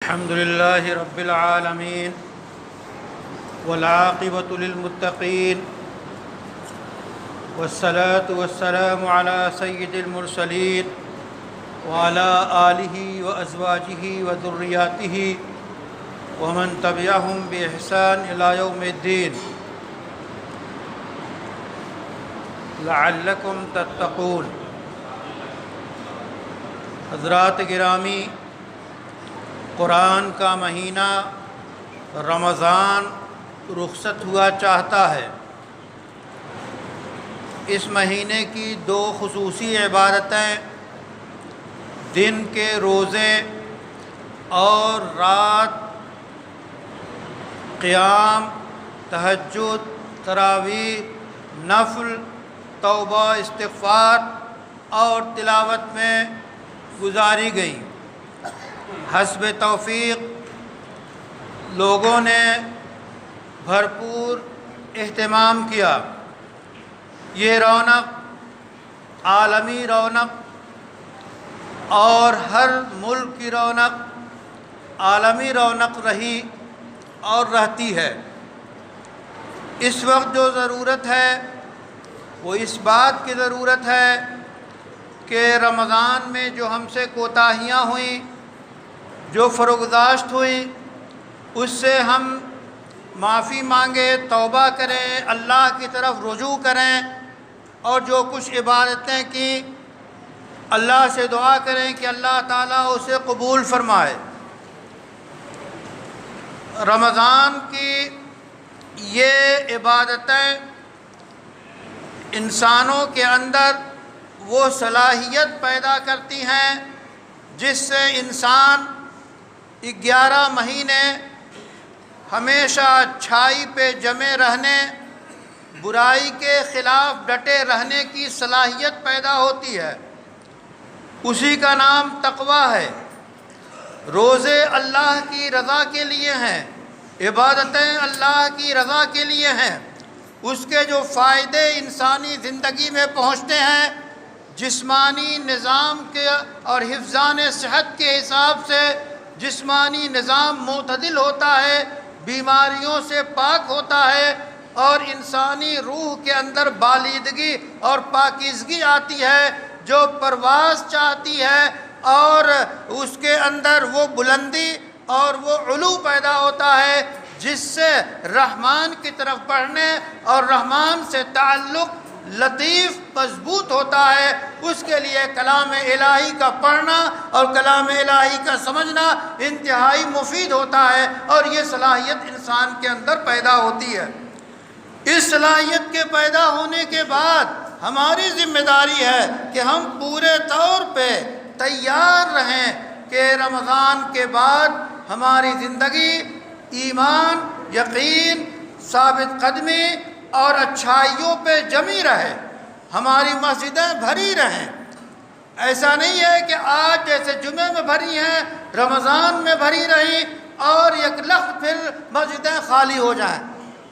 الحمد لله رب العالمين والعاقبة للمتقين والصلاة والسلام على سيد المرسلين وعلى آله وأزواجه وذرياته ومن تبعهم بإحسان إلى يوم الدين لعلكم تتقون۔ حضرات گرامی، قرآن کا مہینہ رمضان رخصت ہوا چاہتا ہے۔ اس مہینے کی دو خصوصی عبادتیں، دن کے روزے اور رات قیام، تہجد، تراویح، نفل، توبہ، استغفار اور تلاوت میں گزاری گئی۔ حسب توفیق لوگوں نے بھرپور اہتمام کیا۔ یہ رونق عالمی رونق اور ہر ملک کی رونق عالمی رونق رہی اور رہتی ہے۔ اس وقت جو ضرورت ہے وہ اس بات کی ضرورت ہے کہ رمضان میں جو ہم سے کوتاہیاں ہوئیں، جو فروگزاشت ہوئی، اس سے ہم معافی مانگیں، توبہ کریں، اللہ کی طرف رجوع کریں، اور جو کچھ عبادتیں کی اللہ سے دعا کریں کہ اللہ تعالیٰ اسے قبول فرمائے۔ رمضان کی یہ عبادتیں انسانوں کے اندر وہ صلاحیت پیدا کرتی ہیں جس سے انسان 11 مہینے ہمیشہ اچھائی پہ جمے رہنے، برائی کے خلاف ڈٹے رہنے کی صلاحیت پیدا ہوتی ہے۔ اسی کا نام تقویٰ ہے۔ روزے اللہ کی رضا کے لیے ہیں، عبادتیں اللہ کی رضا کے لیے ہیں۔ اس کے جو فائدے انسانی زندگی میں پہنچتے ہیں، جسمانی نظام کے اور حفظان صحت کے حساب سے جسمانی نظام معتدل ہوتا ہے، بیماریوں سے پاک ہوتا ہے، اور انسانی روح کے اندر بالیدگی اور پاکیزگی آتی ہے، جو پرواز چاہتی ہے، اور اس کے اندر وہ بلندی اور وہ علو پیدا ہوتا ہے جس سے رحمان کی طرف بڑھنے اور رحمان سے تعلق لطیف مضبوط ہوتا ہے۔ اس کے لیے کلام الہی کا پڑھنا اور کلام الہی کا سمجھنا انتہائی مفید ہوتا ہے، اور یہ صلاحیت انسان کے اندر پیدا ہوتی ہے۔ اس صلاحیت کے پیدا ہونے کے بعد ہماری ذمہ داری ہے کہ ہم پورے طور پہ تیار رہیں کہ رمضان کے بعد ہماری زندگی ایمان، یقین، ثابت قدمی اور اچھائیوں پہ جمی رہے، ہماری مسجدیں بھری رہیں۔ ایسا نہیں ہے کہ آج جیسے جمعے میں بھری ہیں رمضان میں بھری رہیں اور یک لخت پھر مسجدیں خالی ہو جائیں۔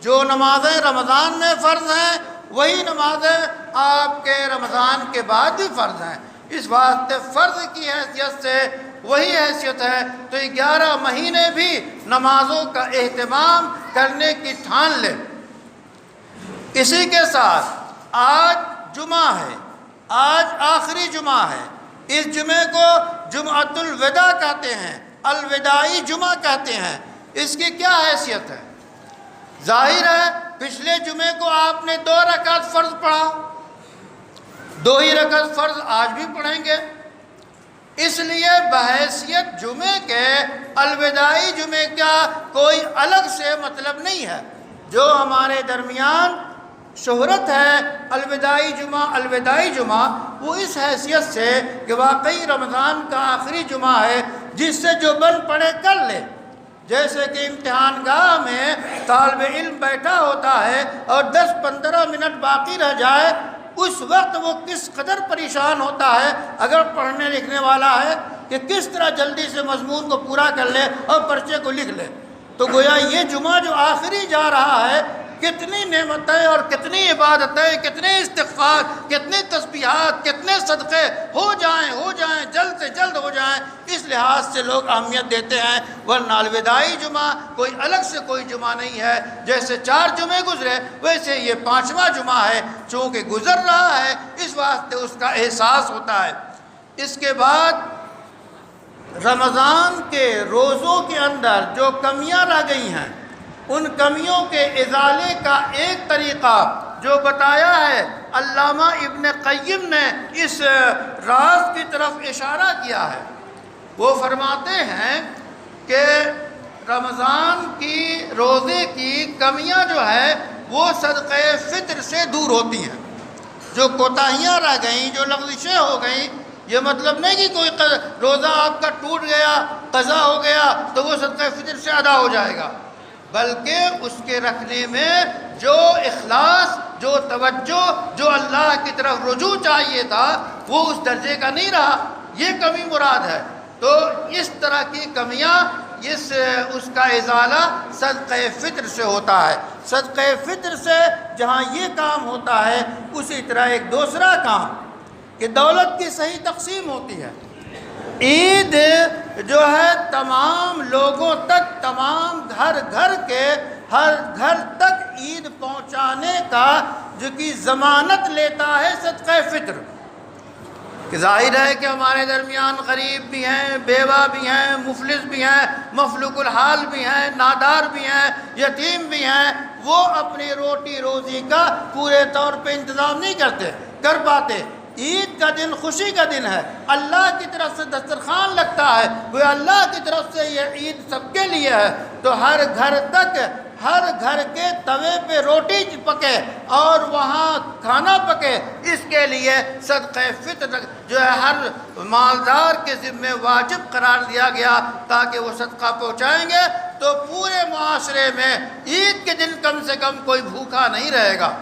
جو نمازیں رمضان میں فرض ہیں وہی نمازیں آپ کے رمضان کے بعد بھی فرض ہیں۔ اس واسطے فرض کی حیثیت سے وہی حیثیت ہے تو 11 مہینے بھی نمازوں کا اہتمام کرنے کی ٹھان لیں۔ اسی کے ساتھ آج جمعہ ہے، آج آخری جمعہ ہے۔ اس جمعے کو جمعۃ الوداع کہتے ہیں، الوداعی جمعہ کہتے ہیں۔ اس کی کیا حیثیت ہے؟ ظاہر ہے پچھلے جمعے کو آپ نے 2 رکعت فرض پڑھا، 2 ہی رکعت فرض آج بھی پڑھیں گے۔ اس لیے بحیثیت جمعے کے الوداعی جمعے کا کوئی الگ سے مطلب نہیں ہے۔ جو ہمارے درمیان شہرت ہے الوداعی جمعہ، وہ اس حیثیت سے کہ واقعی رمضان کا آخری جمعہ ہے، جس سے جو بن پڑے کر لے۔ جیسے کہ امتحان گاہ میں طالب علم بیٹھا ہوتا ہے اور 10-15 منٹ باقی رہ جائے، اس وقت وہ کس قدر پریشان ہوتا ہے اگر پڑھنے لکھنے والا ہے کہ کس طرح جلدی سے مضمون کو پورا کر لے اور پرچے کو لکھ لے۔ تو گویا یہ جمعہ جو آخری جا رہا ہے کتنی نعمتیں اور کتنی عبادتیں، کتنے استغفار، کتنے تسبیحات، کتنے صدقے ہو جائیں جلد سے جلد ہو جائیں، اس لحاظ سے لوگ اہمیت دیتے ہیں۔ ورنہ الوداعی جمعہ کوئی الگ سے کوئی جمعہ نہیں ہے، جیسے 4 جمعے گزرے ویسے یہ 5واں جمعہ ہے، چونکہ گزر رہا ہے اس واسطے اس کا احساس ہوتا ہے۔ اس کے بعد رمضان کے روزوں کے اندر جو کمیاں رہ گئی ہیں، ان کمیوں کے ازالے کا ایک طریقہ جو بتایا ہے، علامہ ابن قیم نے اس راز کی طرف اشارہ کیا ہے۔ وہ فرماتے ہیں کہ رمضان کی روزے کی کمیاں جو ہے وہ صدقہ فطر سے دور ہوتی ہیں۔ جو کوتاہیاں رہ گئیں، جو لغزشیں ہو گئیں، یہ مطلب نہیں کہ کوئی روزہ آپ کا ٹوٹ گیا، قضا ہو گیا تو وہ صدقہ فطر سے ادا ہو جائے گا، بلکہ اس کے رکھنے میں جو اخلاص، جو توجہ، جو اللہ کی طرف رجوع چاہیے تھا وہ اس درجے کا نہیں رہا، یہ کمی مراد ہے۔ تو اس طرح کی کمیاں اس کا ازالہ صدقہ فطر سے ہوتا ہے۔ صدقہ فطر سے جہاں یہ کام ہوتا ہے، اسی طرح ایک دوسرا کام کہ دولت کی صحیح تقسیم ہوتی ہے۔ عید جو ہے تمام لوگوں تک، تمام گھر گھر کے ہر گھر تک عید پہنچانے کا جو کہ ضمانت لیتا ہے صدقہ فطر۔ کہ ظاہر ہے کہ ہمارے درمیان غریب بھی ہیں، بیوہ بھی ہیں، مفلس بھی ہیں، مفلوک الحال بھی ہیں، نادار بھی ہیں، یتیم بھی ہیں، وہ اپنی روٹی روزی کا پورے طور پہ انتظام نہیں کر پاتے۔ عید کا دن خوشی کا دن ہے، اللہ کی طرف سے دسترخوان لگتا ہے، وہ اللہ کی طرف سے یہ عید سب کے لیے ہے، تو ہر گھر تک، ہر گھر کے توے پہ روٹی پکے اور وہاں کھانا پکے، اس کے لیے صدقہ فطر جو ہے ہر مالدار کے ذمہ واجب قرار دیا گیا، تاکہ وہ صدقہ پہنچائیں گے تو پورے معاشرے میں عید کے دن کم سے کم کوئی بھوکا نہیں رہے گا،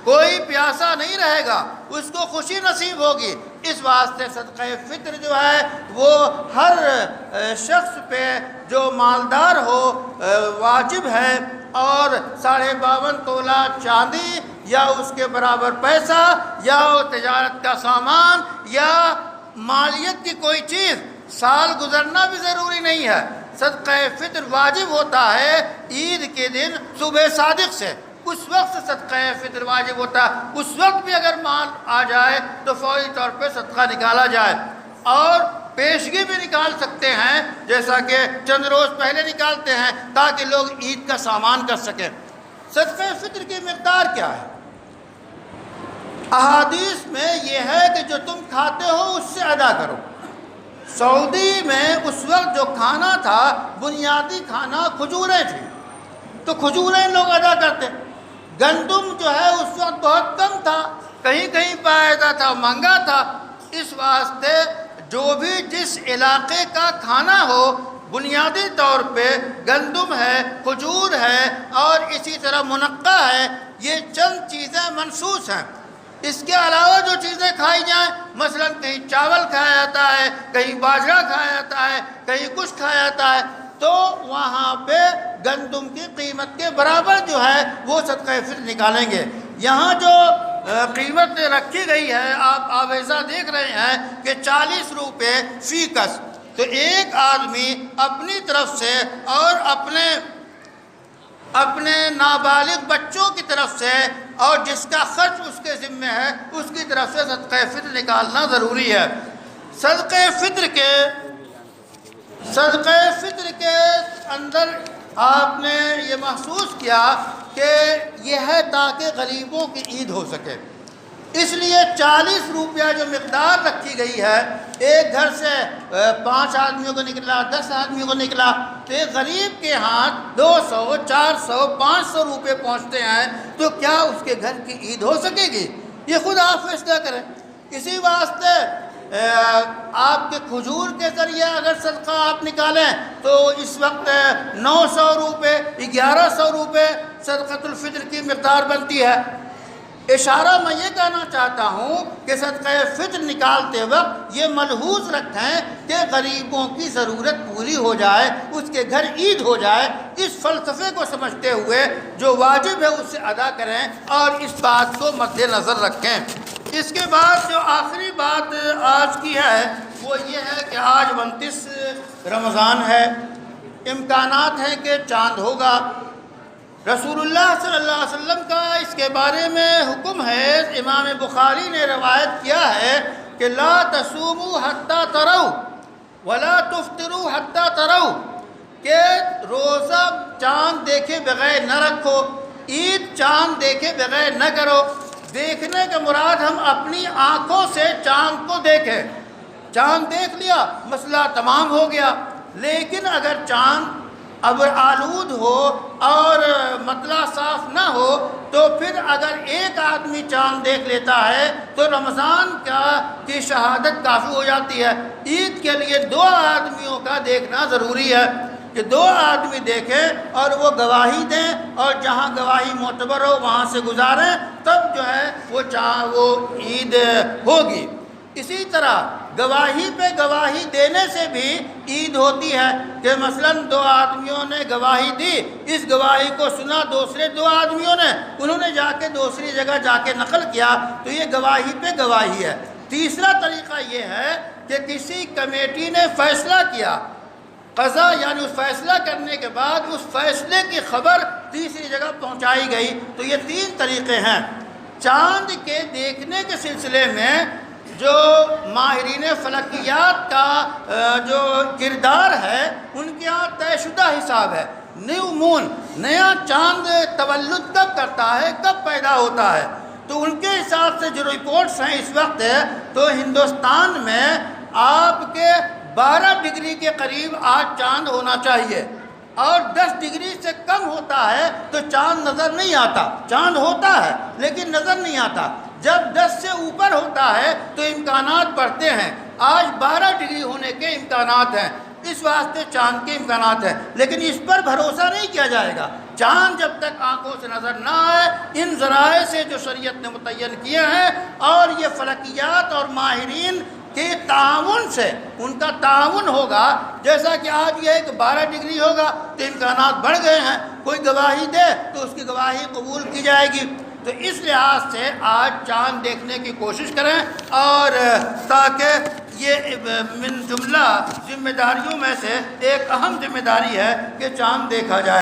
کوئی پیاسا نہیں رہے گا، اس کو خوشی نصیب ہوگی۔ اس واسطے صدقہ فطر جو ہے وہ ہر شخص پہ جو مالدار ہو واجب ہے، اور 52.5 تولہ چاندی یا اس کے برابر پیسہ یا تجارت کا سامان یا مالیت کی کوئی چیز، سال گزرنا بھی ضروری نہیں ہے، صدقہ فطر واجب ہوتا ہے عید کے دن صبح صادق سے، اس وقت صدقہ فطر واجب ہوتا ہے۔ اس وقت بھی اگر مال آ جائے تو فوری طور پہ صدقہ نکالا جائے، اور پیشگی بھی نکال سکتے ہیں، جیسا کہ چند روز پہلے نکالتے ہیں تاکہ لوگ عید کا سامان کر سکیں۔ صدقہ فطر کی مقدار کیا ہے؟ احادیث میں یہ ہے کہ جو تم کھاتے ہو اس سے ادا کرو۔ سعودی میں اس وقت جو کھانا تھا، بنیادی کھانا کھجوریں تھیں، تو کھجوریں لوگ ادا کرتے۔ گندم جو ہے اس وقت بہت کم تھا، کہیں کہیں پایا جاتا تھا، مہنگا تھا، اس واسطے جو بھی جس علاقے کا کھانا ہو، بنیادی طور پہ گندم ہے، کھجور ہے، اور اسی طرح منقع ہے، یہ چند چیزیں منصوص ہیں۔ اس کے علاوہ جو چیزیں کھائی جائیں، مثلا کہیں چاول کھایا جاتا ہے، کہیں باجرہ کھایا جاتا ہے، کہیں کچھ کھایا جاتا ہے، تو وہاں پہ گندم کی قیمت کے برابر جو ہے وہ صدقہ فطر نکالیں گے۔ یہاں جو قیمت رکھی گئی ہے، آپ آویزہ دیکھ رہے ہیں کہ 40 روپے فی کس، تو ایک آدمی اپنی طرف سے اور اپنے نابالغ بچوں کی طرف سے اور جس کا خرچ اس کے ذمہ ہے اس کی طرف سے صدقہ فطر نکالنا ضروری ہے۔ صدقہ فطر کے اندر آپ نے یہ محسوس کیا کہ یہ ہے تاکہ غریبوں کی عید ہو سکے، اس لیے 40 روپیہ جو مقدار رکھی گئی ہے، ایک گھر سے 5 آدمیوں کو نکلا، 10 آدمیوں کو نکلا، تو ایک غریب کے ہاتھ 200، 400، 500 روپے پہنچتے ہیں، تو کیا اس کے گھر کی عید ہو سکے گی؟ یہ خود آپ فیصلہ کریں۔ اسی واسطے آپ کے کھجور کے ذریعے اگر صدقہ آپ نکالیں تو اس وقت 900 روپے، 1100 روپے صدقۃ الفطر کی مقدار بنتی ہے۔ اشارہ میں یہ کہنا چاہتا ہوں کہ صدقہ فطر نکالتے وقت یہ ملحوظ رکھیں کہ غریبوں کی ضرورت پوری ہو جائے، اس کے گھر عید ہو جائے، اس فلسفے کو سمجھتے ہوئے جو واجب ہے اسے ادا کریں اور اس بات کو مد نظر رکھیں۔ اس کے بعد جو آخری بات آج کی ہے وہ یہ ہے کہ آج 29 رمضان ہے، امکانات ہیں کہ چاند ہوگا۔ رسول اللہ صلی اللہ علیہ وسلم کا اس کے بارے میں حکم ہے، امام بخاری نے روایت کیا ہے کہ لا تصوموا حتی تروا ولا تفطروا حتی تروا، کہ روزہ چاند دیکھے بغیر نہ رکھو، عید چاند دیکھے بغیر نہ کرو۔ دیکھنے کا مراد ہم اپنی آنکھوں سے چاند کو دیکھیں، چاند دیکھ لیا مسئلہ تمام ہو گیا۔ لیکن اگر چاند ابر آلود ہو اور مطلع صاف نہ ہو تو پھر اگر ایک آدمی چاند دیکھ لیتا ہے تو رمضان کی شہادت کافی ہو جاتی ہے۔ عید کے لیے 2 آدمیوں کا دیکھنا ضروری ہے کہ 2 آدمی دیکھیں اور وہ گواہی دیں، اور جہاں گواہی معتبر ہو وہاں سے گزاریں، تب جو ہے وہ عید ہوگی۔ اسی طرح گواہی پہ گواہی دینے سے بھی عید ہوتی ہے کہ مثلاً 2 آدمیوں نے گواہی دی، اس گواہی کو سنا دوسرے 2 آدمیوں نے، انہوں نے جا کے دوسری جگہ جا کے نقل کیا تو یہ گواہی پہ گواہی ہے۔ تیسرا طریقہ یہ ہے کہ کسی کمیٹی نے فیصلہ کیا، قضا یعنی اس فیصلہ کرنے کے بعد اس فیصلے کی خبر تیسری جگہ پہنچائی گئی، تو یہ 3 طریقے ہیں۔ چاند کے دیکھنے کے سلسلے میں جو ماہرین فلکیات کا جو کردار ہے ان کے یہاں طے شدہ حساب ہے۔ نیو مون، نیا چاند تولد کب کرتا ہے، کب پیدا ہوتا ہے، تو ان کے حساب سے جو رپورٹس ہیں اس وقت تو ہندوستان میں آپ کے 12 ڈگری کے قریب آج چاند ہونا چاہیے، اور 10 ڈگری سے کم ہوتا ہے تو چاند نظر نہیں آتا۔ چاند ہوتا ہے لیکن نظر نہیں آتا۔ جب 10 سے اوپر ہوتا ہے تو امکانات بڑھتے ہیں۔ آج 12 ڈگری ہونے کے امکانات ہیں، اس واسطے چاند کے امکانات ہیں، لیکن اس پر بھروسہ نہیں کیا جائے گا۔ چاند جب تک آنکھوں سے نظر نہ آئے، ان ذرائع سے جو شریعت نے متعین کیے ہیں اور یہ فلکیات اور ماہرین کے تعاون سے، ان کا تعاون ہوگا، جیسا کہ آج یہ ہے کہ 12 ڈگری ہوگا تو امکانات بڑھ گئے ہیں، کوئی گواہی دے تو اس کی گواہی قبول کی جائے گی۔ تو اس لحاظ سے آج چاند دیکھنے کی کوشش کریں، اور تاکہ یہ من جملہ ذمہ داریوں میں سے ایک اہم ذمہ داری ہے کہ چاند دیکھا جائے۔